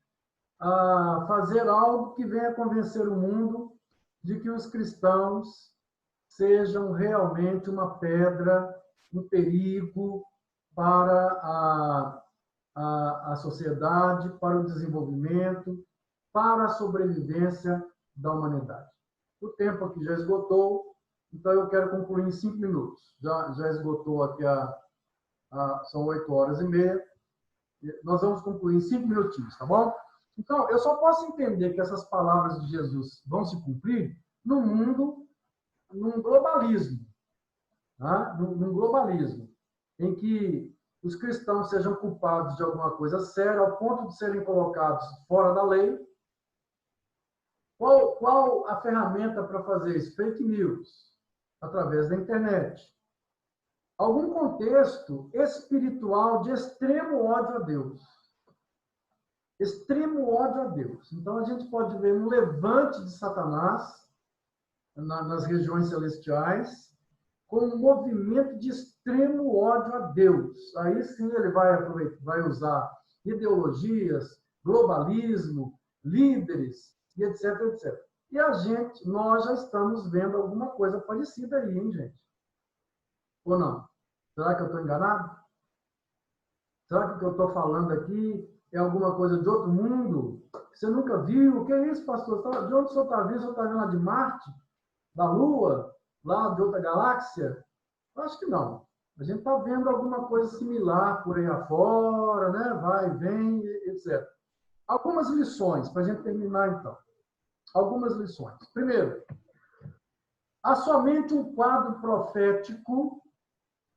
fazer algo que venha convencer o mundo de que os cristãos sejam realmente uma pedra, um perigo para a sociedade, para o desenvolvimento, para a sobrevivência da humanidade. O tempo aqui já esgotou, então eu quero concluir em 5 minutos. Já esgotou aqui, são 8h30. Nós vamos concluir em 5 minutinhos, tá bom? Então, eu só posso entender que essas palavras de Jesus vão se cumprir no mundo, num globalismo. Tá? Num globalismo. em que os cristãos sejam culpados de alguma coisa séria, ao ponto de serem colocados fora da lei. Qual a ferramenta para fazer isso? Fake news, através da internet. Algum contexto espiritual de extremo ódio a Deus. Extremo ódio a Deus. Então, a gente pode ver um levante de Satanás nas regiões celestiais, com um movimento de extremo ódio a Deus. Aí sim ele vai usar ideologias, globalismo, líderes, e etc, etc. E nós já estamos vendo alguma coisa parecida aí, hein, gente? Ou não? Será que eu estou enganado? Será que o que eu estou falando aqui é alguma coisa de outro mundo? Você nunca viu? O que é isso, pastor? De onde o senhor está vendo? O senhor está vendo lá de Marte? Da Lua? Lá de outra galáxia? Eu acho que não. A gente está vendo alguma coisa similar por aí afora, né? Vai, vem, etc. Algumas lições, para a gente terminar, então. Algumas lições. Primeiro, há somente um quadro profético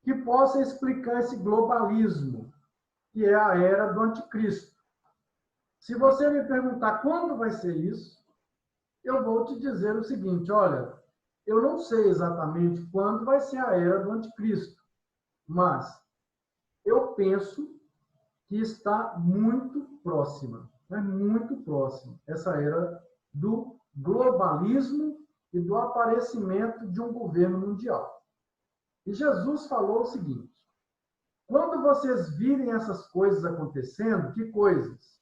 que possa explicar esse globalismo, que é a era do anticristo. Se você me perguntar quando vai ser isso, eu vou te dizer o seguinte, olha, eu não sei exatamente quando vai ser a era do anticristo, mas eu penso que está muito próxima, muito próxima, essa era do globalismo e do aparecimento de um governo mundial. E Jesus falou o seguinte, quando vocês virem essas coisas acontecendo, que coisas?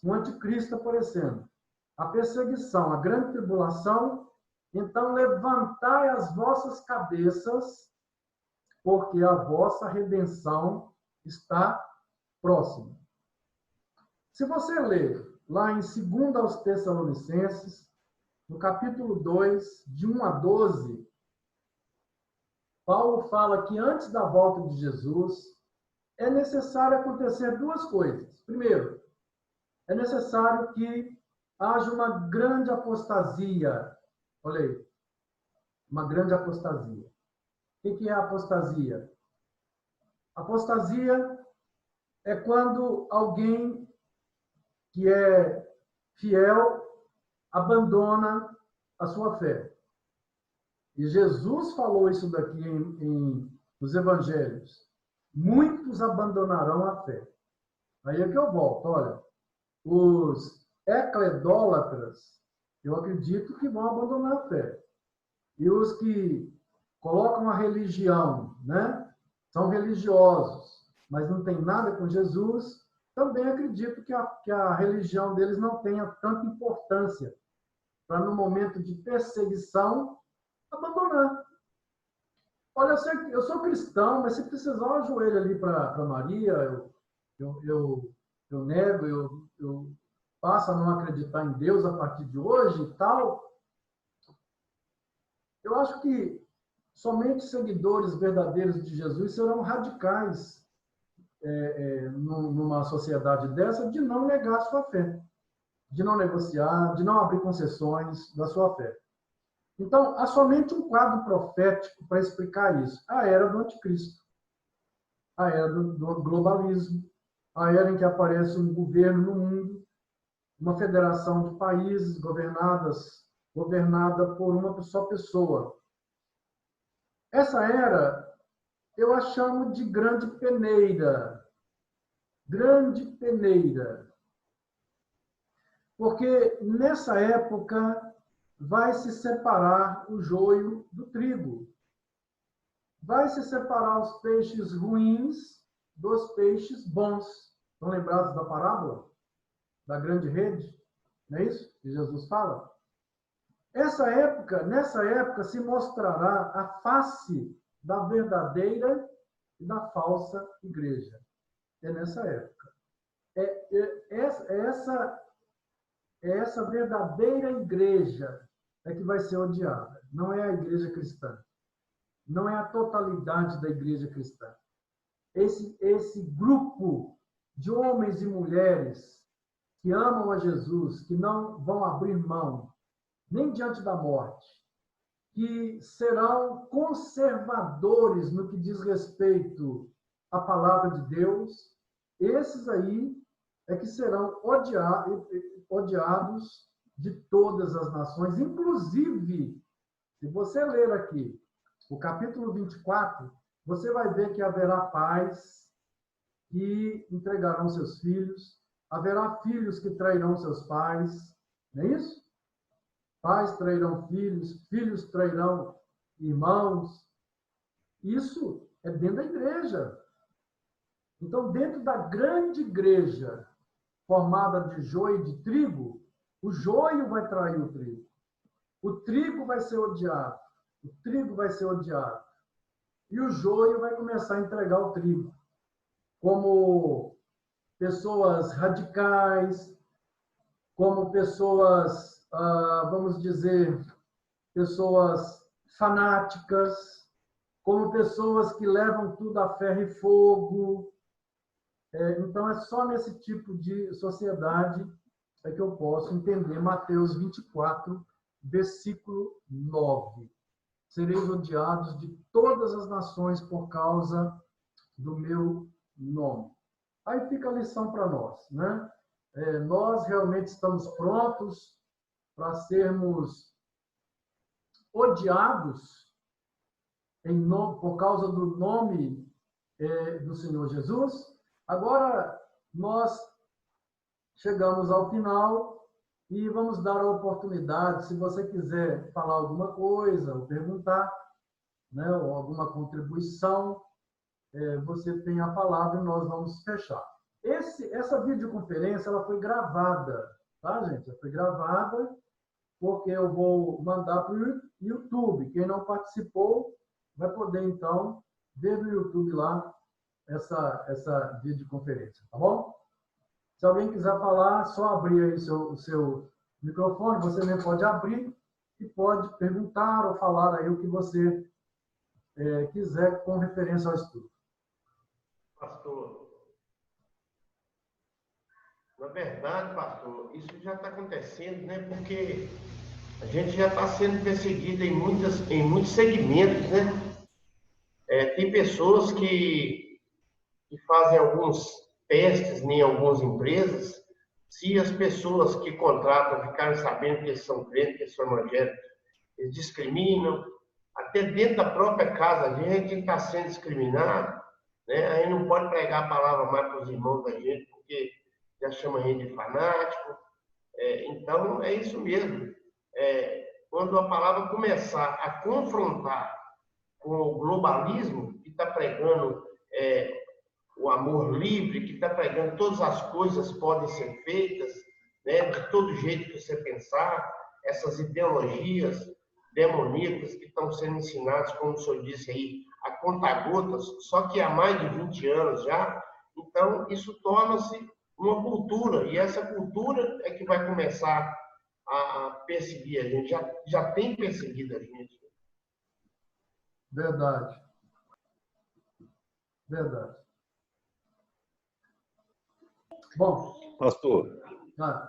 O anticristo aparecendo, a perseguição, a grande tribulação, então levantai as vossas cabeças, porque a vossa redenção está próxima. Se você ler lá em 2 aos Tessalonicenses, no capítulo 2, de 1 a 12, Paulo fala que antes da volta de Jesus, é necessário acontecer duas coisas. Primeiro, é necessário que haja uma grande apostasia. Olha aí, uma grande apostasia. O que é a apostasia? Apostasia é quando alguém que é fiel abandona a sua fé. E Jesus falou isso daqui nos evangelhos. Muitos abandonarão a fé. Aí é que eu volto. Olha, os ecledólatras, eu acredito que vão abandonar a fé. E os que colocam a religião, né? São religiosos, mas não tem nada com Jesus, também acredito que a religião deles não tenha tanta importância para, no momento de perseguição, abandonar. Olha, eu sou cristão, mas se precisar, eu ajoelho ali para Maria, eu nego, eu passo a não acreditar em Deus a partir de hoje e tal. Eu acho que somente seguidores verdadeiros de Jesus serão radicais numa sociedade dessa de não negar a sua fé, de não negociar, de não abrir concessões da sua fé. Então, há somente um quadro profético para explicar isso. A era do anticristo, a era do globalismo, a era em que aparece um governo no mundo, uma federação de países governada por uma só pessoa. Essa era, eu a chamo de grande peneira. Grande peneira. Porque nessa época vai se separar o joio do trigo. Vai se separar os peixes ruins dos peixes bons. Estão lembrados da parábola? Da grande rede? Não é isso que Jesus fala? Nessa época se mostrará a face da verdadeira e da falsa igreja. É nessa época. Essa verdadeira igreja é que vai ser odiada. Não é a igreja cristã. Não é a totalidade da igreja cristã. Esse grupo de homens e mulheres que amam a Jesus, que não vão abrir mão, nem diante da morte, que serão conservadores no que diz respeito a palavra de Deus, esses aí é que serão odiados de todas as nações, inclusive, se você ler aqui o capítulo 24, você vai ver que haverá pais que entregarão seus filhos, haverá filhos que trairão seus pais, não é isso? Pais trairão filhos, filhos trairão irmãos. Isso é dentro da igreja. Então, dentro da grande igreja, formada de joio e de trigo, o joio vai trair o trigo. O trigo vai ser odiado. O trigo vai ser odiado. E o joio vai começar a entregar o trigo. Como pessoas radicais, como pessoas, vamos dizer, pessoas fanáticas, como pessoas que levam tudo a ferro e fogo. Então, é só nesse tipo de sociedade que eu posso entender Mateus 24, versículo 9. Sereis odiados de todas as nações por causa do meu nome. Aí fica a lição para nós, né? Nós realmente estamos prontos para sermos odiados por causa do nome do Senhor Jesus. Agora, nós chegamos ao final e vamos dar a oportunidade, se você quiser falar alguma coisa, ou perguntar, né, ou alguma contribuição, você tem a palavra e nós vamos fechar. Essa videoconferência ela foi gravada, tá, gente? Ela foi gravada porque eu vou mandar para o YouTube. Quem não participou vai poder, então, ver no YouTube lá essa videoconferência, tá bom? Se alguém quiser falar, só abrir aí o seu microfone, você mesmo pode abrir e pode perguntar ou falar aí o que você quiser com referência ao estudo. Pastor, na verdade, pastor, isso já está acontecendo, né? Porque a gente já está sendo perseguido em muitos segmentos, né? Tem pessoas que fazem alguns testes em algumas empresas. Se as pessoas que contratam ficarem sabendo que eles são crentes, que eles são evangélicos, eles discriminam. Até dentro da própria casa, a gente está sendo discriminado, né? Aí não pode pregar a palavra mais para os irmãos da gente, porque já chama a gente de fanático. Então, é isso mesmo. Quando a palavra começar a confrontar com o globalismo, que está pregando o amor livre, que está pregando todas as coisas podem ser feitas, né, de todo jeito que você pensar, essas ideologias demoníacas que estão sendo ensinadas, como o senhor disse aí, a conta-gotas, só que há mais de 20 anos já. Então, isso torna-se uma cultura, e essa cultura é que vai começar a perseguir a gente, já tem perseguido a gente. Verdade. Verdade. Bom. Pastor,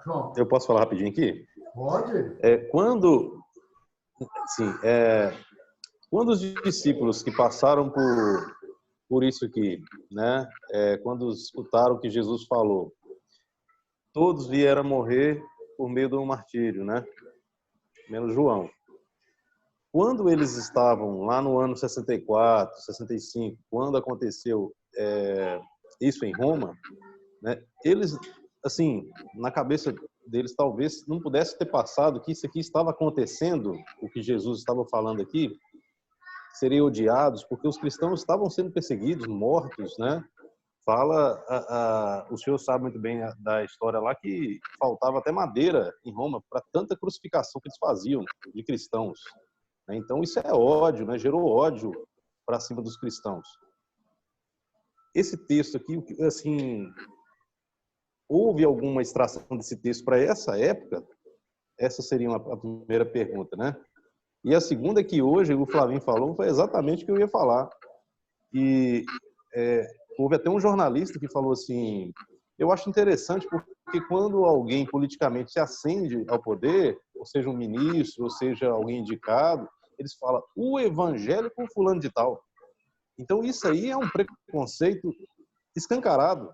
João. eu posso falar rapidinho aqui? Pode. Quando os discípulos que passaram por isso aqui, né, quando escutaram o que Jesus falou, todos vieram morrer por meio do martírio, né? Menos João. Quando eles estavam lá no ano 64, 65, quando aconteceu isso em Roma, né, eles, assim, na cabeça deles talvez não pudesse ter passado que isso aqui estava acontecendo, o que Jesus estava falando aqui, seriam odiados, porque os cristãos estavam sendo perseguidos, mortos, né? O senhor sabe muito bem da história lá que faltava até madeira em Roma para tanta crucificação que eles faziam de cristãos. Né? Então isso é ódio, né? Gerou ódio para cima dos cristãos. Esse texto aqui, assim, houve alguma extração desse texto para essa época? Essa seria a primeira pergunta, né? E a segunda é que hoje o Flavinho falou foi exatamente o que eu ia falar. E houve até um jornalista que falou assim, eu acho interessante porque quando alguém politicamente se ascende ao poder, ou seja um ministro, ou seja alguém indicado, eles falam o evangélico fulano de tal. Então, isso aí é um preconceito escancarado.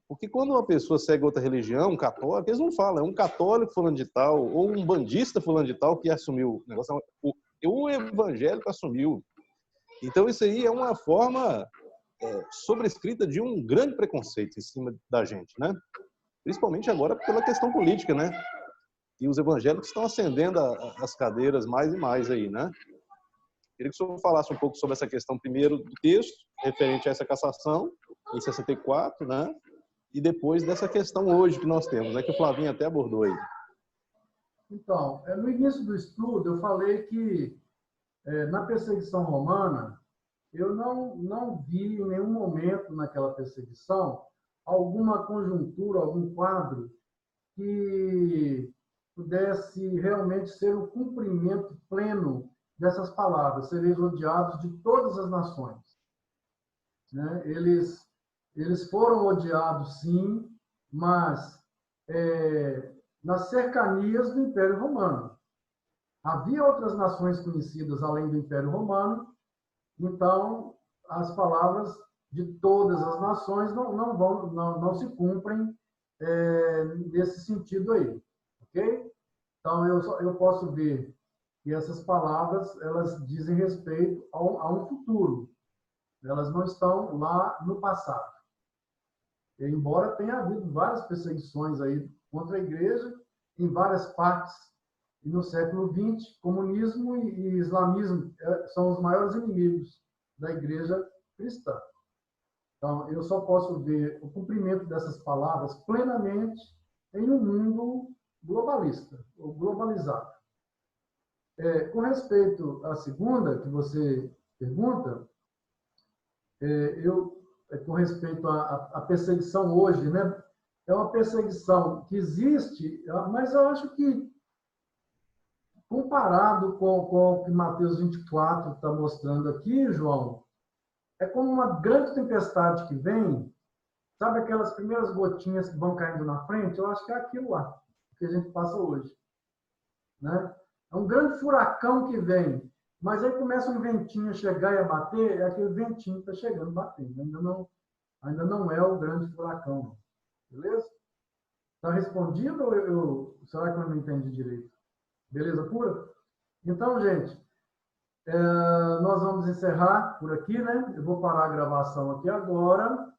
Porque quando uma pessoa segue outra religião, um católico, eles não falam, é um católico fulano de tal, ou um bandista fulano de tal que assumiu o negócio. O evangélico assumiu. Então, isso aí é uma forma sobrescrita de um grande preconceito em cima da gente, né? Principalmente agora pela questão política, né? E os evangélicos estão ascendendo as cadeiras mais e mais aí, né? Queria que o senhor falasse um pouco sobre essa questão, primeiro, do texto, referente a essa cassação, em 64, né? E depois dessa questão hoje que nós temos, né? Que o Flavinho até abordou aí. Então, no início do estudo, eu falei que na perseguição romana, eu não vi em nenhum momento naquela perseguição alguma conjuntura, algum quadro que pudesse realmente ser o cumprimento pleno dessas palavras, sereis odiados de todas as nações. Né? Eles foram odiados, sim, mas nas cercanias do Império Romano. Havia outras nações conhecidas além do Império Romano, então as palavras de todas as nações não se cumprem nesse sentido aí, ok? Então eu posso ver que essas palavras elas dizem respeito a um futuro, elas não estão lá no passado. Embora tenha havido várias perseguições aí contra a igreja em várias partes. E no século XX, comunismo e islamismo são os maiores inimigos da igreja cristã. Então, eu só posso ver o cumprimento dessas palavras plenamente em um mundo globalista, ou globalizado. Com respeito à segunda, que você pergunta, com respeito à perseguição hoje, né? É uma perseguição que existe, mas eu acho que, comparado com o que Mateus 24 está mostrando aqui, João, é como uma grande tempestade que vem, sabe aquelas primeiras gotinhas que vão caindo na frente? Eu acho que é aquilo lá que a gente passa hoje. Né? É um grande furacão que vem, mas aí começa um ventinho a chegar e a bater, é aquele ventinho que está chegando, batendo. Ainda não é o grande furacão. Beleza? Está respondido ou será que eu não entendi direito? Beleza pura? Então, gente, nós vamos encerrar por aqui, né? Eu vou parar a gravação aqui agora.